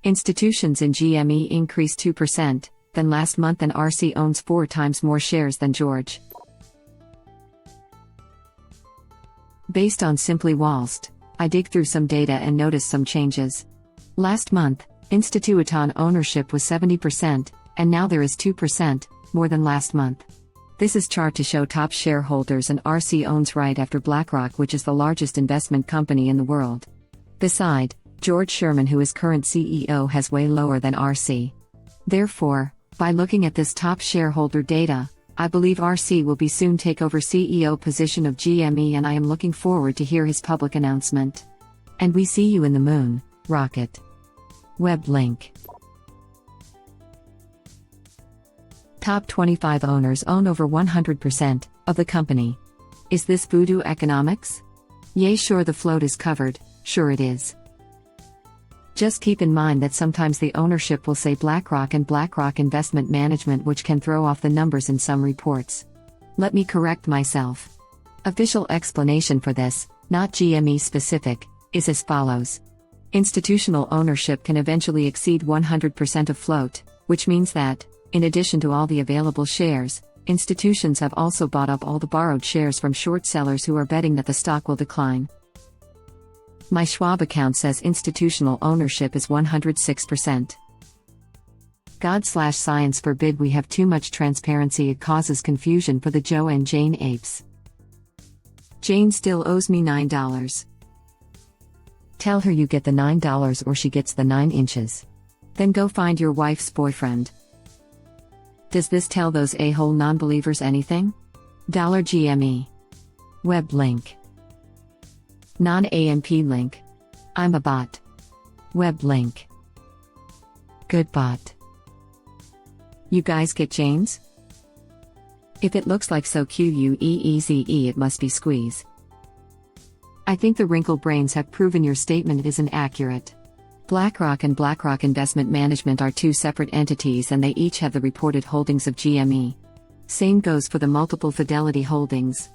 Institutions in GME increased 2% than last month, and RC owns 4 times more shares than George. Based on Simply Wallst, I dig through some data and notice some changes. Last month, Institution ownership was 70%, and now there is 2% more than last month. This is chart to show top shareholders, and RC owns right after BlackRock, which is the largest investment company in the world. Beside, George Sherman, who is current CEO, has way lower than RC. Therefore, by looking at this top shareholder data, I believe RC will be soon take over CEO position of GME, and I am looking forward to hear his public announcement. And we see you in the moon, rocket. Web link. Top 25 owners own over 100% of the company. Is this voodoo economics? Yay, sure, the float is covered, sure it is. Just keep in mind that sometimes the ownership will say BlackRock and BlackRock Investment Management, which can throw off the numbers in some reports. Let me correct myself. Official explanation for this, not GME specific, is as follows. Institutional ownership can eventually exceed 100% of float, which means that, in addition to all the available shares, institutions have also bought up all the borrowed shares from short sellers who are betting that the stock will decline. My Schwab account says institutional ownership is 106%. God/science forbid we have too much transparency, it causes confusion for the Joe and Jane apes. Jane still owes me $9. Tell her you get the $9 or she gets the 9 inches. Then go find your wife's boyfriend. Does this tell those a-hole non-believers anything? $GME. Web link. Non-AMP link. I'm a bot. Web link. Good bot. You guys get James? If it looks like so QUEEZE, it must be squeeze. I think the wrinkle brains have proven your statement isn't accurate. BlackRock and BlackRock Investment Management are 2 separate entities, and they each have the reported holdings of GME. Same goes for the multiple Fidelity holdings.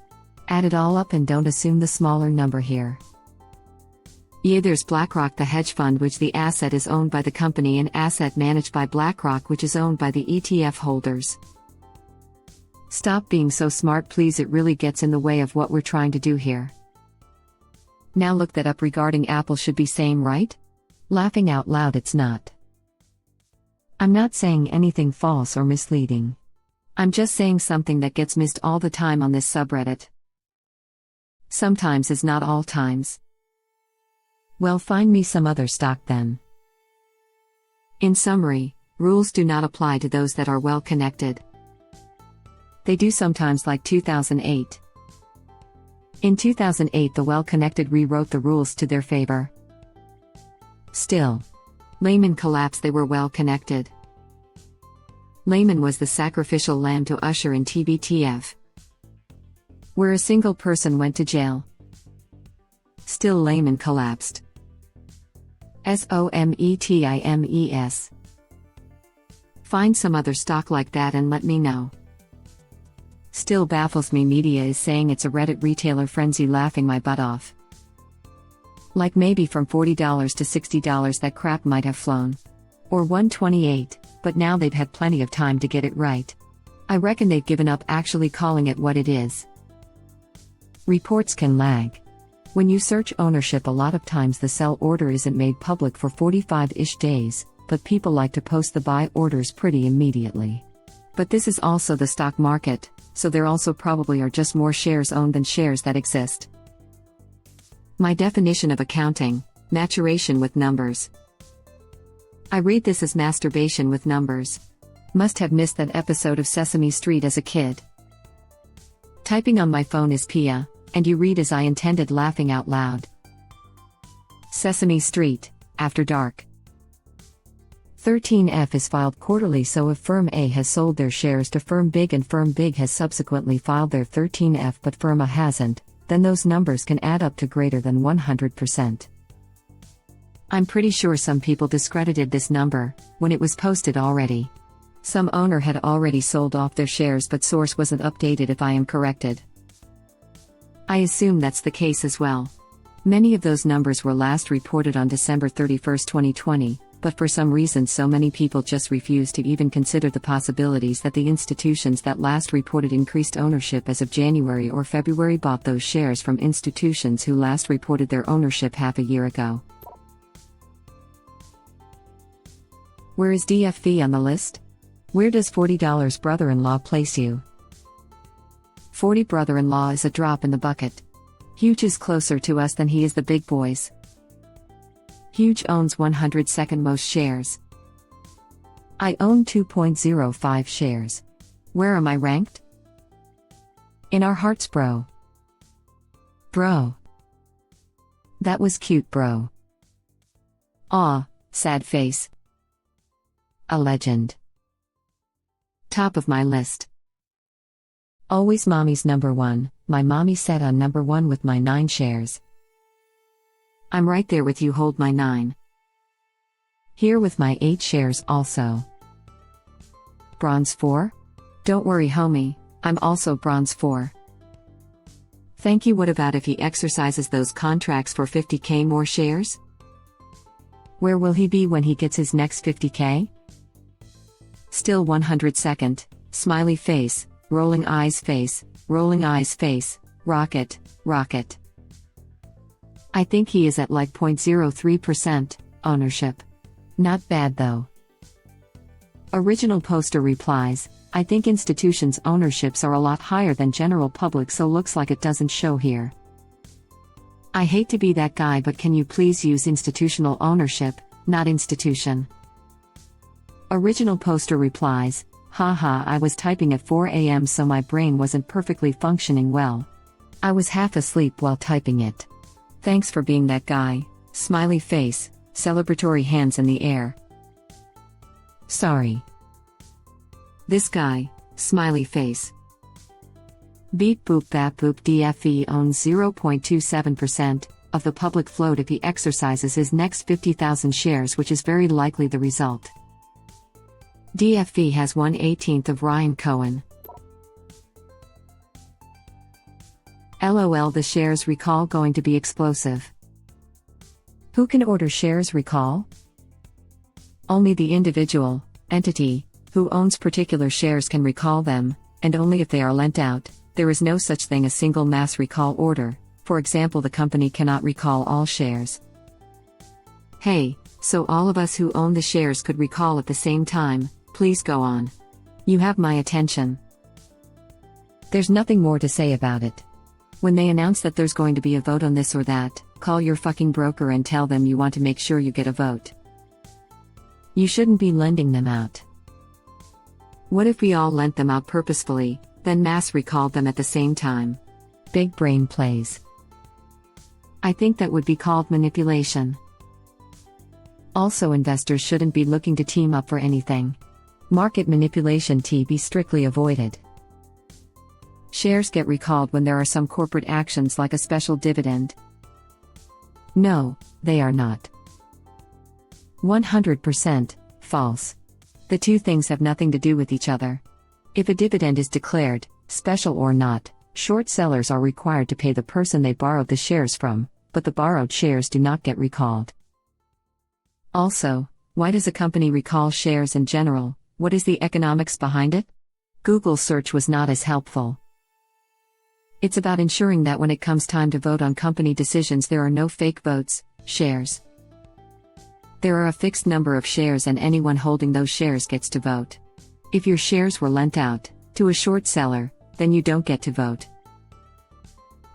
Add it all up and don't assume the smaller number here. Yeah, there's BlackRock, the hedge fund, which the asset is owned by the company, and asset managed by BlackRock, which is owned by the ETF holders. Stop being so smart, please, it really gets in the way of what we're trying to do here. Now look that up regarding Apple, should be same, right? Laughing out loud, it's not. I'm not saying anything false or misleading. I'm just saying something that gets missed all the time on this subreddit. Sometimes is not all times. Well, find me some other stock then. In summary, rules do not apply to those that are well connected. They do sometimes, like 2008. In 2008, the well-connected rewrote the rules to their favor. Still, Lehman collapsed, they were well connected. Lehman was the sacrificial lamb to usher in TBTF, where a single person went to jail. Still, Lehman collapsed. SOMETIMES. Find some other stock like that and let me know. Still baffles me, media is saying it's a Reddit retailer frenzy, laughing my butt off. Like maybe from $40 to $60 that crap might have flown. Or $128, but now they've had plenty of time to get it right. I reckon they've given up actually calling it what it is. Reports can lag. When you search ownership, a lot of times the sell order isn't made public for 45-ish days, but people like to post the buy orders pretty immediately. But this is also the stock market, so there also probably are just more shares owned than shares that exist. My definition of accounting: maturation with numbers. I read this as masturbation with numbers. Must have missed that episode of Sesame Street as a kid. Typing on my phone is Pia, and you read as I intended, laughing out loud. Sesame Street, After Dark. 13F is filed quarterly, so if Firm A has sold their shares to Firm Big and Firm Big has subsequently filed their 13F but Firm A hasn't, then those numbers can add up to greater than 100%. I'm pretty sure some people discredited this number when it was posted already. Some owner had already sold off their shares, but source wasn't updated, if I am corrected. I assume that's the case as well. Many of those numbers were last reported on December 31, 2020, but for some reason so many people just refuse to even consider the possibilities that the institutions that last reported increased ownership as of January or February bought those shares from institutions who last reported their ownership half a year ago. Where is DFV on the list? Where does $40 brother-in-law place you? 40 brother-in-law is a drop in the bucket. Huge is closer to us than he is the big boys. Huge owns 102nd most shares. I own 2.05 shares. Where am I ranked? In our hearts, bro. Bro. That was cute, bro. Aw, sad face. A legend. Top of my list. Always mommy's number one. My mommy sat on number one with my 9 shares. I'm right there with you, hold my 9. Here with my 8 shares also. Bronze 4? Don't worry, homie, I'm also bronze 4. Thank you. What about if he exercises those contracts for 50k more shares? Where will he be when he gets his next 50k? Still 102nd, smiley face, rolling eyes face, rocket, rocket. I think he is at like 0.03% ownership. Not bad though. Original poster replies, I think institutions' ownerships are a lot higher than general public, so looks like it doesn't show here. I hate to be that guy, but can you please use institutional ownership, not institution? Original poster replies, haha, I was typing at 4 a.m. so my brain wasn't perfectly functioning well. I was half asleep while typing it. Thanks for being that guy, smiley face, celebratory hands in the air. Sorry. This guy, smiley face. Beep boop bap boop. DFE owns 0.27% of the public float if he exercises his next 50,000 shares, which is very likely the result. DFV has 1/18 of Ryan Cohen. LOL, the shares recall going to be explosive. Who can order shares recall? Only the individual, entity, who owns particular shares can recall them, and only if they are lent out. There is no such thing as single mass recall order. For example, the company cannot recall all shares. Hey, so all of us who own the shares could recall at the same time. Please go on. You have my attention. There's nothing more to say about it. When they announce that there's going to be a vote on this or that, call your fucking broker and tell them you want to make sure you get a vote. You shouldn't be lending them out. What if we all lent them out purposefully, then mass recalled them at the same time? Big brain plays. I think that would be called manipulation. Also, investors shouldn't be looking to team up for anything. Market manipulation be strictly avoided. Shares get recalled when there are some corporate actions like a special dividend. No, they are not. 100% false. The two things have nothing to do with each other. If a dividend is declared, special or not, short sellers are required to pay the person they borrowed the shares from, but the borrowed shares do not get recalled. Also, why does a company recall shares in general? What is the economics behind it? Google search was not as helpful. It's about ensuring that when it comes time to vote on company decisions, there are no fake votes, shares. There are a fixed number of shares and anyone holding those shares gets to vote. If your shares were lent out to a short seller, then you don't get to vote.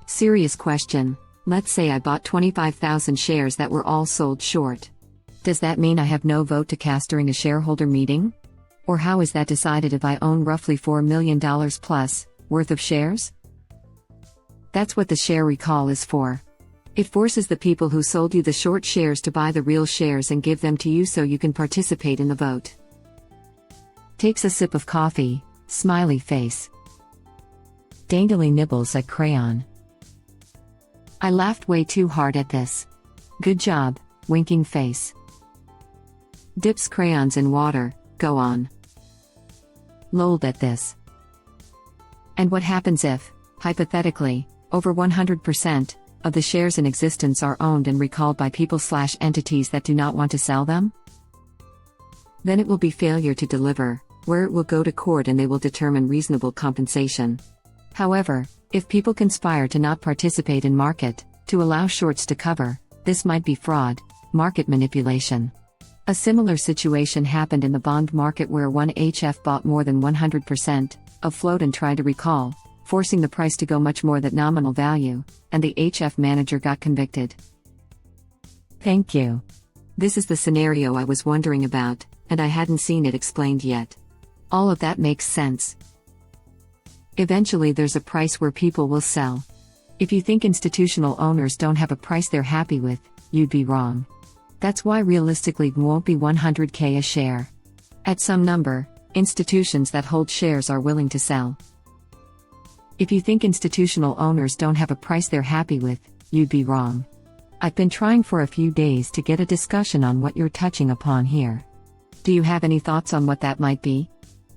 Serious question, let's say I bought 25,000 shares that were all sold short. Does that mean I have no vote to cast during a shareholder meeting? Or how is that decided if I own roughly $4 million plus worth of shares? That's what the share recall is for. It forces the people who sold you the short shares to buy the real shares and give them to you so you can participate in the vote. Takes a sip of coffee, smiley face. Daintily nibbles at crayon. I laughed way too hard at this. Good job, winking face. Dips crayons in water, go on. Lolled at this. And what happens if, hypothetically, over 100% of the shares in existence are owned and recalled by people/entities that do not want to sell them? Then it will be failure to deliver, where it will go to court and they will determine reasonable compensation. However, if people conspire to not participate in market, to allow shorts to cover, this might be fraud, market manipulation. A similar situation happened in the bond market where one HF bought more than 100% of float and tried to recall, forcing the price to go much more than nominal value, and the HF manager got convicted. Thank you. This is the scenario I was wondering about, and I hadn't seen it explained yet. All of that makes sense. Eventually there's a price where people will sell. If you think institutional owners don't have a price they're happy with, you'd be wrong. That's why realistically it won't be 100k a share. At some number, institutions that hold shares are willing to sell. If you think institutional owners don't have a price they're happy with, you'd be wrong. I've been trying for a few days to get a discussion on what you're touching upon here. Do you have any thoughts on what that might be?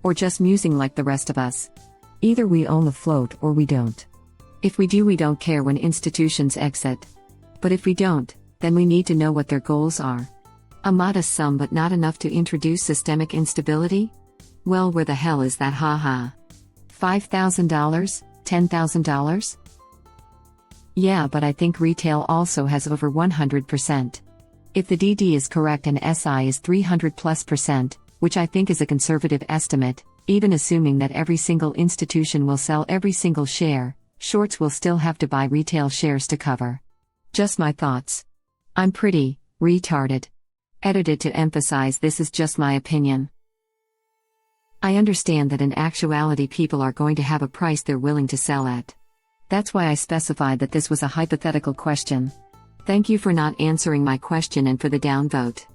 Or just musing like the rest of us? Either we own the float or we don't. If we do, we don't care when institutions exit. But if we don't, then we need to know what their goals are. A modest sum but not enough to introduce systemic instability? Well, where the hell is that, haha? $5,000? $10,000? Yeah, but I think retail also has over 100%. If the DD is correct and SI is 300+%, which I think is a conservative estimate, even assuming that every single institution will sell every single share, shorts will still have to buy retail shares to cover. Just my thoughts. I'm pretty retarded. Edited to emphasize this is just my opinion. I understand that in actuality people are going to have a price they're willing to sell at. That's why I specified that this was a hypothetical question. Thank you for not answering my question and for the downvote.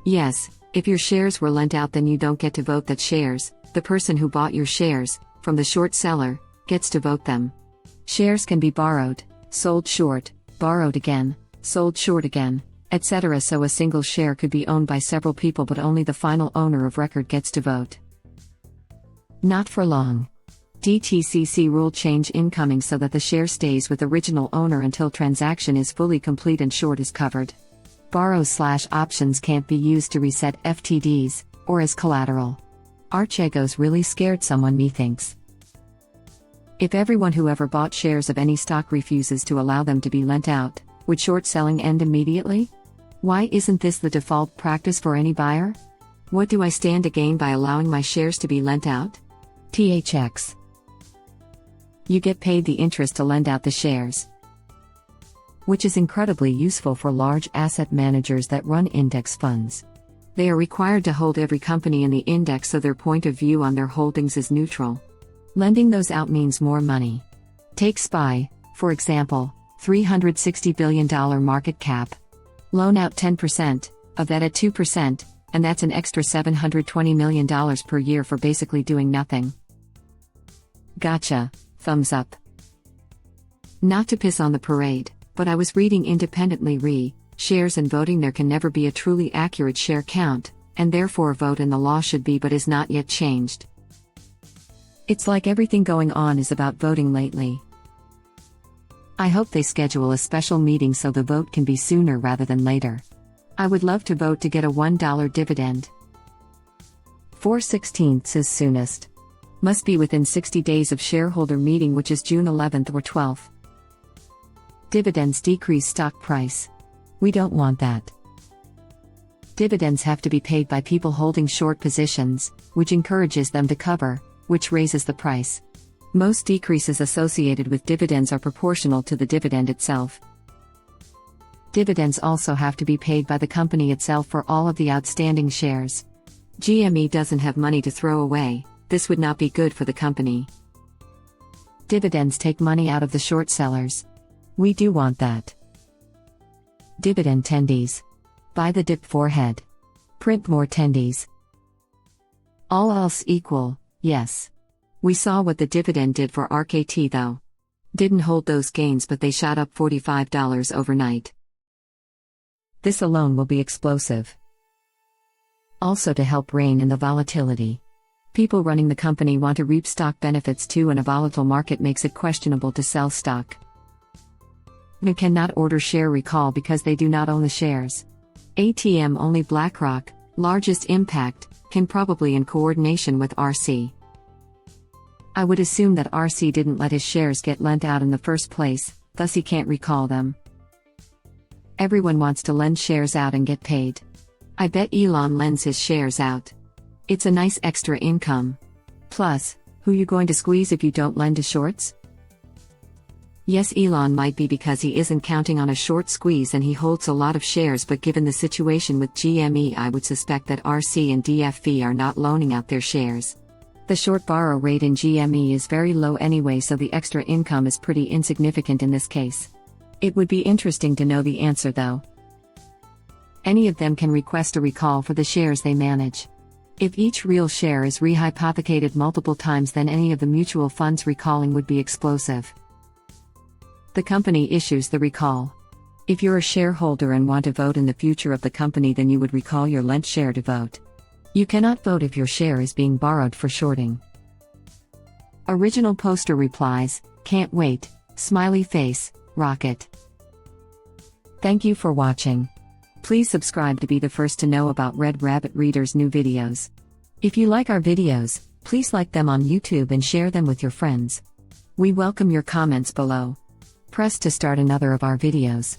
Yes, if your shares were lent out then you don't get to vote that shares, the person who bought your shares, from the short seller, gets to vote them. Shares can be borrowed, sold short, borrowed again, sold short again, etc. So a single share could be owned by several people but only the final owner of record gets to vote. Not for long. DTCC rule change incoming so that the share stays with original owner until transaction is fully complete and short is covered. Borrows/options can't be used to reset FTDs, or as collateral. Archegos really scared someone, methinks. If everyone who ever bought shares of any stock refuses to allow them to be lent out, would short selling end immediately? Why isn't this the default practice for any buyer? What do I stand to gain by allowing my shares to be lent out? THX. You get paid the interest to lend out the shares, which is incredibly useful for large asset managers that run index funds. They are required to hold every company in the index so their point of view on their holdings is neutral. Lending those out means more money. Take SPY, for example, $360 billion market cap. Loan out 10%, of that at 2%, and that's an extra $720 million per year for basically doing nothing. Gotcha, thumbs up. Not to piss on the parade, but I was reading independently shares and voting. There can never be a truly accurate share count, and therefore vote in the law should be but is not yet changed. It's like everything going on is about voting lately. I hope they schedule a special meeting so the vote can be sooner rather than later. I would love to vote to get a $1 dividend. 4/16 is soonest. Must be within 60 days of shareholder meeting, which is June 11th or 12th. Dividends decrease stock price. We don't want that. Dividends have to be paid by people holding short positions, which encourages them to cover, which raises the price. Most decreases associated with dividends are proportional to the dividend itself. Dividends also have to be paid by the company itself for all of the outstanding shares. GME doesn't have money to throw away. This would not be good for the company. Dividends take money out of the short sellers. We do want that. Dividend tendies. Buy the dip forehead. Print more tendies. All else equal, yes. We saw what the dividend did for RKT though. Didn't hold those gains but they shot up $45 overnight. This alone will be explosive. Also to help rein in the volatility. People running the company want to reap stock benefits too, and a volatile market makes it questionable to sell stock. They cannot order share recall because they do not own the shares. ATM only BlackRock, Largest impact, can probably in coordination with RC. I would assume that RC didn't let his shares get lent out in the first place, thus he can't recall them. Everyone wants to lend shares out and get paid. I bet Elon lends his shares out. It's a nice extra income. Plus, who you going to squeeze if you don't lend to shorts? Yes, Elon might be because he isn't counting on a short squeeze and he holds a lot of shares, but given the situation with GME, I would suspect that RC and DFV are not loaning out their shares. The short borrow rate in GME is very low anyway, so the extra income is pretty insignificant in this case. It would be interesting to know the answer though. Any of them can request a recall for the shares they manage. If each real share is rehypothecated multiple times, then any of the mutual funds recalling would be explosive. The company issues the recall. If you're a shareholder and want to vote in the future of the company, then you would recall your lent share to vote. You cannot vote if your share is being borrowed for shorting. Original poster replies, "Can't wait, smiley face, rocket." Thank you for watching. Please subscribe to be the first to know about Red Rabbit Reader's new videos. If you like our videos, please like them on YouTube and share them with your friends. We welcome your comments below. Press to start another of our videos.